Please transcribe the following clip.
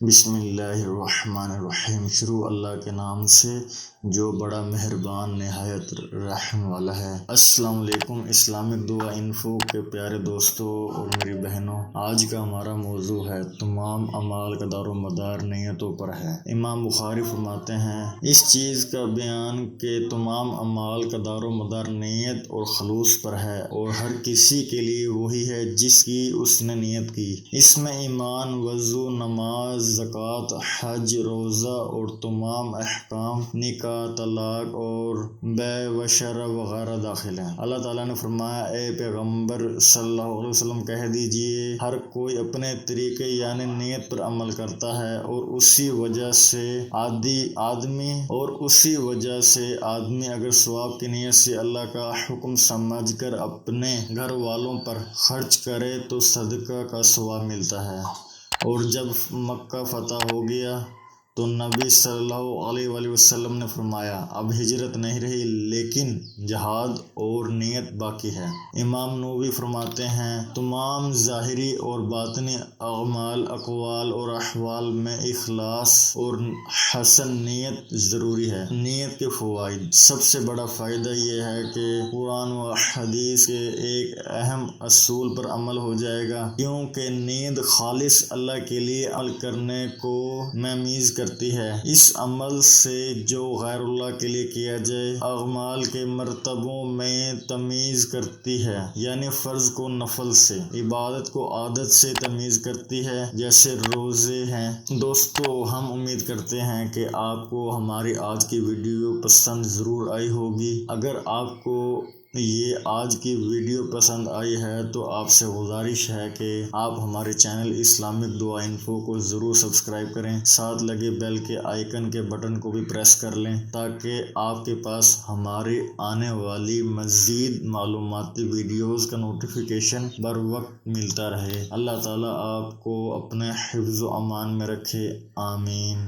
بسم اللہ الرحمن الرحیم۔ شروع اللہ کے نام سے جو بڑا مہربان نہایت رحم والا ہے۔ السلام علیکم اسلامک دعا انفو کے پیارے دوستوں اور میری بہنوں، آج کا ہمارا موضوع ہے تمام اعمال کا دار و مدار نیتوں پر ہے۔ امام بخاری فرماتے ہیں اس چیز کا بیان کہ تمام اعمال کا دار و مدار نیت اور خلوص پر ہے، اور ہر کسی کے لیے وہی ہے جس کی اس نے نیت کی۔ اس میں ایمان، وضو، نماز، زکوٰۃ، حج، روزہ اور تمام احکام، نکاح، طلاق اور بیع و شرع وغیرہ داخل ہیں۔ اللہ تعالیٰ نے فرمایا اے پیغمبر صلی اللہ علیہ وسلم کہہ دیجئے ہر کوئی اپنے طریقے یعنی نیت پر عمل کرتا ہے، اور اسی وجہ سے آدمی اگر ثواب کی نیت سے اللہ کا حکم سمجھ کر اپنے گھر والوں پر خرچ کرے تو صدقہ کا ثواب ملتا ہے۔ اور جب مکہ فتح ہو گیا تو نبی صلی اللہ علیہ وآلہ وسلم نے فرمایا اب ہجرت نہیں رہی لیکن جہاد اور نیت باقی ہے۔ امام نووی فرماتے ہیں تمام ظاہری اور باطنی اعمال، اقوال اور احوال میں اخلاص اور حسن نیت ضروری ہے۔ نیت کے فوائد، سب سے بڑا فائدہ یہ ہے کہ قرآن و حدیث کے ایک اہم اصول پر عمل ہو جائے گا، کیونکہ نیت خالص اللہ کے لیے عمل کرنے کو ممیز کرتی ہے۔ اس عمل سے جو غیر اللہ کے لیے کیا جائے اعمال کے مرتبوں میں تمیز کرتی ہے، یعنی فرض کو نفل سے، عبادت کو عادت سے تمیز کرتی ہے، جیسے روزے ہیں۔ دوستو، ہم امید کرتے ہیں کہ آپ کو ہماری آج کی ویڈیو پسند ضرور آئی ہوگی۔ اگر آپ کو یہ آج کی ویڈیو پسند آئی ہے تو آپ سے گزارش ہے کہ آپ ہمارے چینل اسلامک دعا انفو کو ضرور سبسکرائب کریں، ساتھ لگے بیل کے آئیکن کے بٹن کو بھی پریس کر لیں تاکہ آپ کے پاس ہماری آنے والی مزید معلوماتی ویڈیوز کا نوٹیفیکیشن بر وقت ملتا رہے۔ اللہ تعالیٰ آپ کو اپنے حفظ و امان میں رکھے، آمین۔